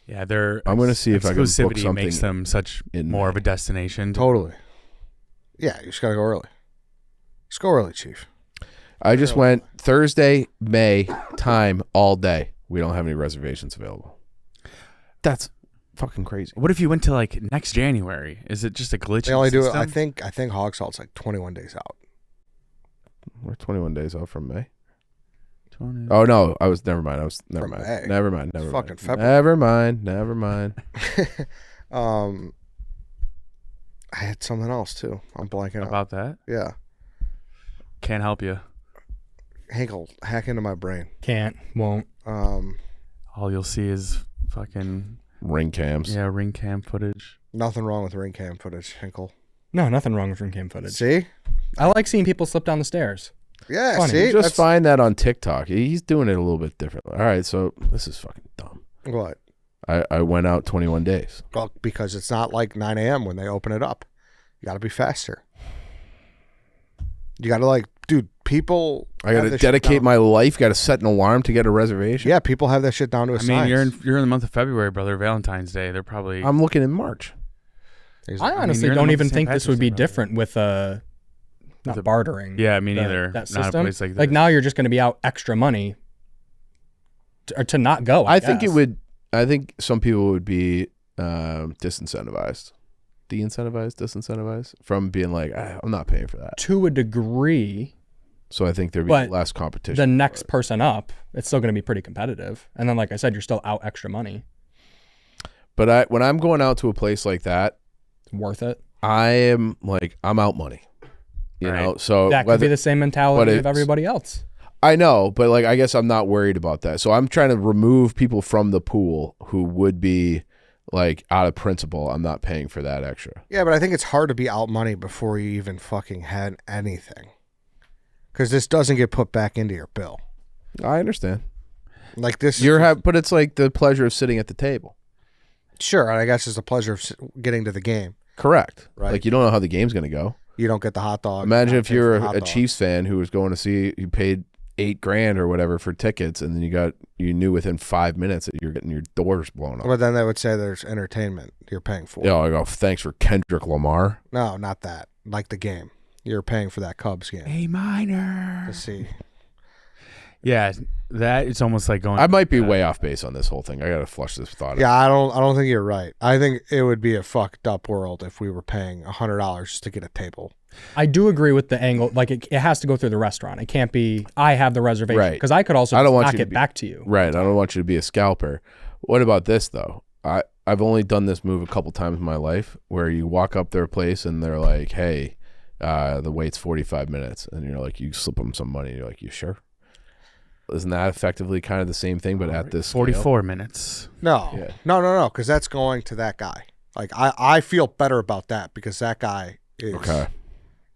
Yeah, I'm going to see if I can book exclusivity something makes them such more of a destination. Totally. Yeah, you just got to go early. Just go early, Chief. I just went Thursday, May, time all day. We don't have any reservations available. That's fucking crazy. What if you went to like next January? Is it just a glitch? They only do it. I think Hog Salt's like 21 days out. We're 21 days out from May. 20. Oh no, never mind. Never mind. Never mind. Fucking February. Never mind. I had something else too. I'm blanking about that. Yeah. Can't help you. Henkel, hack into my brain. Can't, won't. All you'll see is fucking ring cams. Yeah, ring cam footage. Nothing wrong with ring cam footage, Henkel. No, nothing wrong with ring cam footage. See? I like seeing people slip down the stairs. Yeah, funny. see? Just find that on TikTok. He's doing it a little bit differently. All right, so this is fucking dumb. What? I went out 21 days. Well, because it's not like 9 a.m. when they open it up. You got to be faster. You got to dude, people. I got to dedicate my life. Got to set an alarm to get a reservation. Yeah, people have that shit down to a science. You're in the month of February, brother. Valentine's Day. They're probably. I'm looking in March. I honestly don't even think this would be different with not bartering. Yeah, me neither. That not system. A place like this. Like now, you're just going to be out extra money to not go. I think it would. I think some people would be disincentivized. Disincentivized from being like, I'm not paying for that. To a degree. So I think there'd be less competition. The next person up, it's still going to be pretty competitive. And then, like I said, you're still out extra money. But when I'm going out to a place like that, it's worth it. I am like, I'm out money. You know, so that could be the same mentality of everybody else. I know, but like, I guess I'm not worried about that. So I'm trying to remove people from the pool who would be like out of principle. I'm not paying for that extra. Yeah, but I think it's hard to be out money before you even fucking had anything. Because this doesn't get put back into your bill. I understand. Like this, but it's like the pleasure of sitting at the table. Sure, I guess it's the pleasure of getting to the game. Correct. Right. Like you don't know how the game's going to go. You don't get the hot dog. Imagine if you're a Chiefs fan who was going to see, you paid $8,000 or whatever for tickets, and then you knew within 5 minutes that you're getting your doors blown up. But then they would say there's entertainment you're paying for. Yeah, I go, thanks for Kendrick Lamar. No, not that. Like the game. You're paying for that Cubs game. A minor. To see. Yeah, that it's almost like going. I might be way off base on this whole thing. I got to flush this thought out. Yeah, I don't think you're right. I think it would be a fucked up world if we were paying $100 just to get a table. I do agree with the angle. Like it has to go through the restaurant. It can't be I have the reservation, Right. because I could also I don't want knock you to it be- back to you. Right. I don't want you to be a scalper. What about this, though? I've only done this move a couple times in my life where you walk up their place and they're like, hey, the wait's 45 minutes. And you're like, you slip them some money. And you're like, you sure? Isn't that effectively kind of the same thing, but at this scale? 44 minutes. No. Yeah. No, because that's going to that guy. Like, I feel better about that because that guy is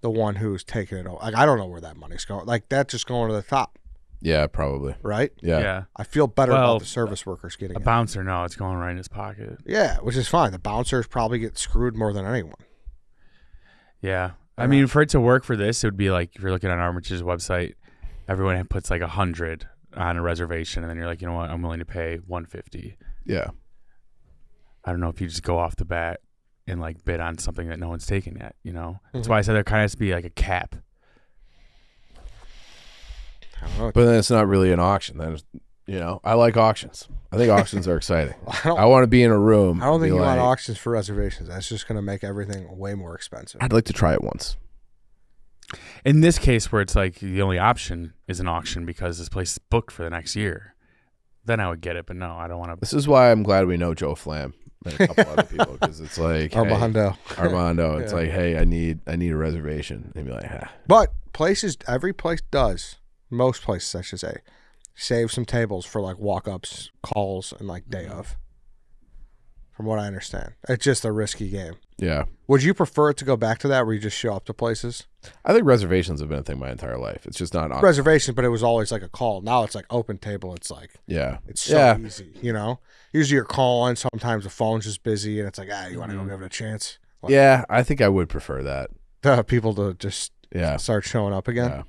the one who's taking it over. Like, I don't know where that money's going. Like, that's just going to the top, Yeah, probably. right? Yeah. I feel better Well, about the service workers getting A it. bouncer, no, it's going right in his pocket. Yeah, which is fine. The bouncers probably get screwed more than anyone. Yeah. I mean, for it to work for this, it would be like if you're looking on Armitage's website, everyone puts like 100 on a reservation, and then you're like, you know what, I'm willing to pay 150. Yeah. I don't know if you just go off the bat and like bid on something that no one's taken yet. You know, that's why I said there kind of has to be like a cap. I don't know. But then it's not really an auction. Then, I like auctions. I think auctions are exciting. I want to be in a room. I don't think be you want like, auctions for reservations. That's just going to make everything way more expensive. I'd like to try it once. In this case, where it's like the only option is an auction because this place is booked for the next year, then I would get it. But no, I don't want to. This is why I'm glad we know Joe Flam and a couple other people, because it's like Armando. Armando. It's like, hey, I need a reservation. And be like, But every place does, most places I should say, save some tables for like walk-ups, calls, and like day of. From what I understand. It's just a risky game. yeah. Would you prefer it to go back to that where you just show up to places? I think reservations have been a thing my entire life. It's just not on. Reservation, but it was always like a call. Now it's like open table. It's like, Yeah. it's so easy, Usually you're calling. Sometimes the phone's just busy and it's like, you want to go give it a chance? Like, Yeah, I think I would prefer that. people to just start showing up again. Yeah.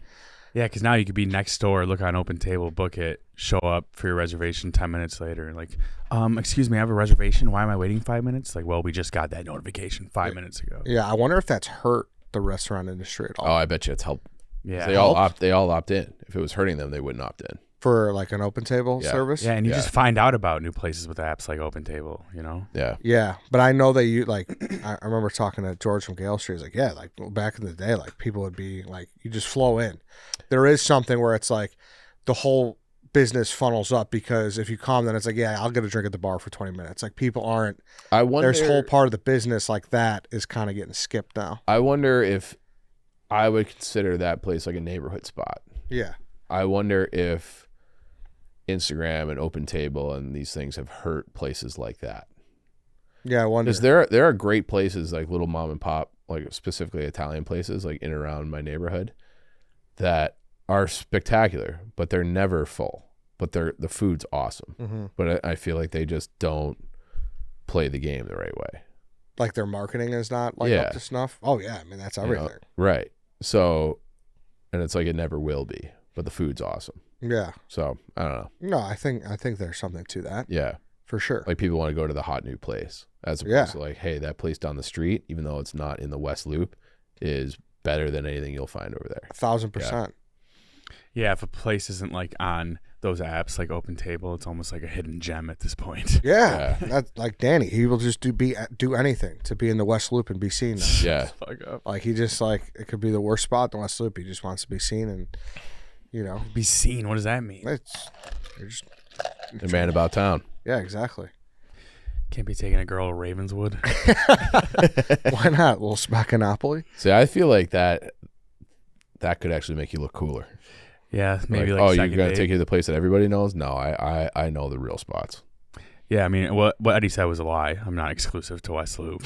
Yeah, because now you could be next door, look on Open Table, book it, show up for your reservation 10 minutes later. Like, excuse me, I have a reservation. Why am I waiting 5 minutes? Like, well, we just got that notification 5 minutes ago. Yeah, I wonder if that's hurt the restaurant industry at all. Oh, I bet you it's helped. Yeah. They all opt in. If it was hurting them, they wouldn't opt in. For like an open table service? Yeah, and you just find out about new places with apps like Open Table, Yeah. Yeah, but I know that I remember talking to George from Gale Street. He's like, yeah, like back in the day, like people would be like, you just flow in. There is something where it's like the whole business funnels up because if you come, then it's like, yeah, I'll get a drink at the bar for 20 minutes. Like people aren't, I wonder. there's whole part of the business like that is kind of getting skipped now. I wonder if I would consider that place like a neighborhood spot. Yeah. I wonder if Instagram and Open Table and these things have hurt places like that. Yeah, I wonder. Because there are great places like little mom and pop, like specifically Italian places, like in and around my neighborhood, that are spectacular, but they're never full. But the food's awesome. Mm-hmm. But I feel like they just don't play the game the right way. Like their marketing is not like up to snuff. Oh yeah, I mean that's everything. Right. So, and it's like it never will be, but the food's awesome. Yeah. So I don't know. No, I think there's something to that. Yeah. For sure. Like people want to go to the hot new place as opposed to like, hey, that place down the street, even though it's not in the West Loop, is better than anything you'll find over there. 1,000%. Yeah, if a place isn't like on those apps like Open Table, it's almost like a hidden gem at this point. Yeah. That's like Danny. He will just do anything to be in the West Loop and be seen now. Yeah. Fuck up. Like he just like, it could be the worst spot in the West Loop. He just wants to be seen and, Be seen. What does that mean? You're just A man about town. Yeah, exactly. Can't be taking a girl to Ravenswood. Why not? A little Smackonopoly. See, I feel like that could actually make you look cooler. Yeah, maybe like like oh, you're second gonna date. take you to the place that everybody knows? No, I know the real spots. Yeah, I mean, what Eddie said was a lie. I'm not exclusive to West Loop.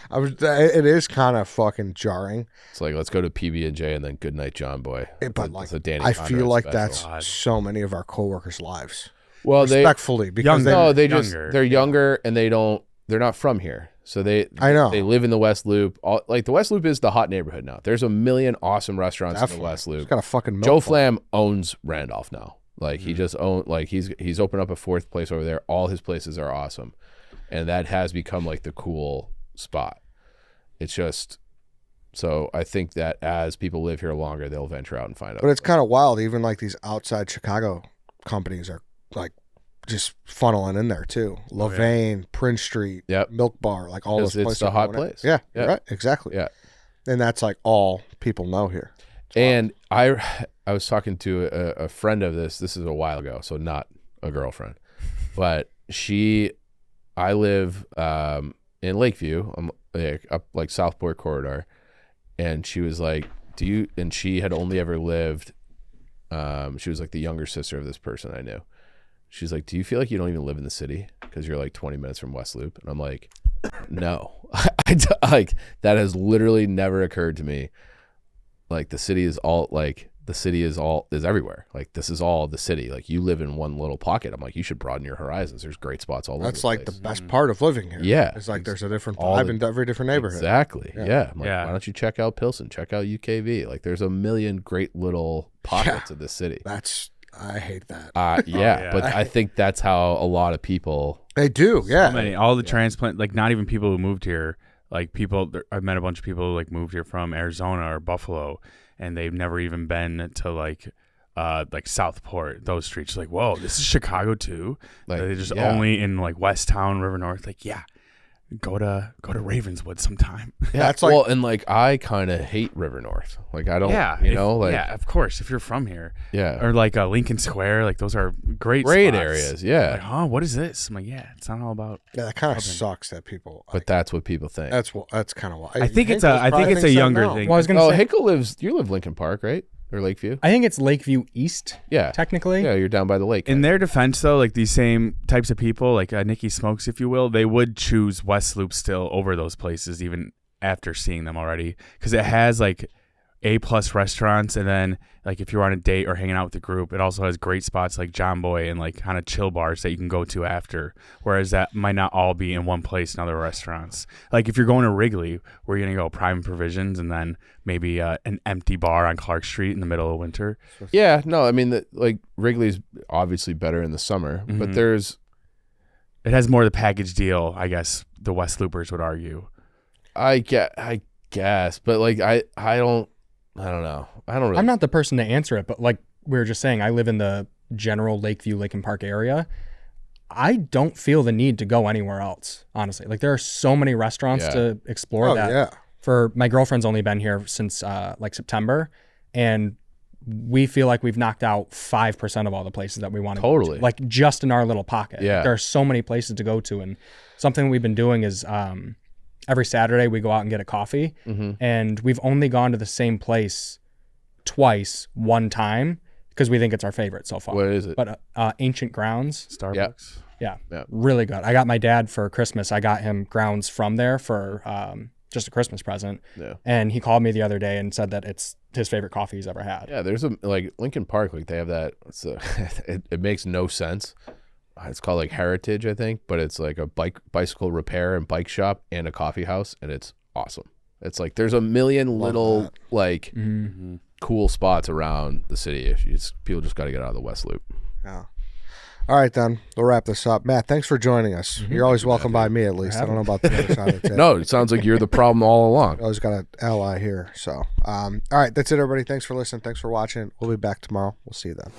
It is kind of fucking jarring. It's like let's go to PB&J and then good night, John Boy. But like, It's a Danny I Conrad feel like special. that's so many of our coworkers' lives. Well, Respectfully, because Younger. they're younger and they're not from here, So they live in the West Loop. Like the West Loop is the hot neighborhood now. There's a million awesome restaurants in the West Loop. It's got a fucking Joe Flam owns Randolph now. Like he just he's opened up a fourth place over there. All his places are awesome, and that has become like the cool spot. It's just so I think that as people live here longer, they'll venture out and find out. But it's kind of wild. Even like these outside Chicago companies are like just funneling in there too. Levain, Prince Street, Milk Bar, like all those places. It's a hot place. Yeah, right, exactly. Yeah, and that's like all people know here. And I was talking to a friend of this. This is a while ago, so not a girlfriend, but I live in Lakeview. I'm up like Southport corridor, and she was like, and she had only ever lived. She was like the younger sister of this person I knew. She's like, do you feel like you don't even live in the city because you're like 20 minutes from West Loop? And I'm like, no. Like that has literally never occurred to me. Like the city is everywhere. Like this is all the city. Like you live in one little pocket. I'm like, you should broaden your horizons. There's great spots all over. That's like the best part of living here. Yeah. It's like there's a different vibe in every different neighborhood. Exactly. Yeah. I'm like, why don't you check out Pilsen? Check out UKV. Like there's a million great little pockets of the city. I hate that. But I think that's how a lot of people. They do, yeah. So many, all the transplant, like not even people who moved here. Like I've met a bunch of people who like moved here from Arizona or Buffalo, and they've never even been to like Southport, those streets. Like, whoa, this is Chicago too. Like, they just only in like West Town, River North. Like, go to Ravenswood sometime. Yeah, that's like, and like I kind of hate River North. Like I don't, of course, if you're from here, or like Lincoln Square, like those are great areas. Yeah. Like, what is this? I'm like, it's not all about. Yeah, that kind of sucks that people. But that's what people think. That's kind of why. I think it's a younger thing. Well, I was gonna say, Henkel you live Lincoln Park, right? Or Lakeview? I think it's Lakeview East. Yeah. Technically. Yeah, you're down by the lake. In their defense, though, like these same types of people, like Nikki Smokes, if you will, they would choose West Loop still over those places, even after seeing them already, because it has like A+ restaurants, and then like if you're on a date or hanging out with the group, it also has great spots like John Boy and like kind of chill bars that you can go to after. Whereas that might not all be in one place in other restaurants. Like if you're going to Wrigley, where you're gonna go Prime Provisions and then maybe an empty bar on Clark Street in the middle of winter. Yeah, no, I mean like Wrigley's obviously better in the summer, but it has more of the package deal, I guess. The West Loopers would argue. I guess, but like I don't know. I don't really. I'm not the person to answer it, but like we were just saying, I live in the general Lakeview, Lincoln Park area. I don't feel the need to go anywhere else, honestly. Like there are so many restaurants to explore for my girlfriend's only been here since like September, and we feel like we've knocked out 5% of all the places that we want to go to, like just in our little pocket. Yeah. There are so many places to go to, and something we've been doing is every Saturday we go out and get a coffee, and we've only gone to the same place twice, one time, because we think it's our favorite so far. What is it? But Ancient Grounds. Starbucks. Yeah, really good. I got my dad for Christmas. I got him grounds from there for just a Christmas present. Yeah. And he called me the other day and said that it's his favorite coffee he's ever had. Yeah, there's like Lincoln Park, like they have that. It makes no sense. It's called like Heritage, I think, but it's like a bicycle repair and bike shop and a coffee house, and it's awesome. It's like there's a million little like cool spots around the city. People just got to get out of the West Loop. Yeah. All right, then we'll wrap this up. Matt, thanks for joining us. You're always welcome by me, at least. I don't know about the other side of the table. No, it sounds like you're the problem all along. I always got an ally here. So, all right, that's it, everybody. Thanks for listening. Thanks for watching. We'll be back tomorrow. We'll see you then.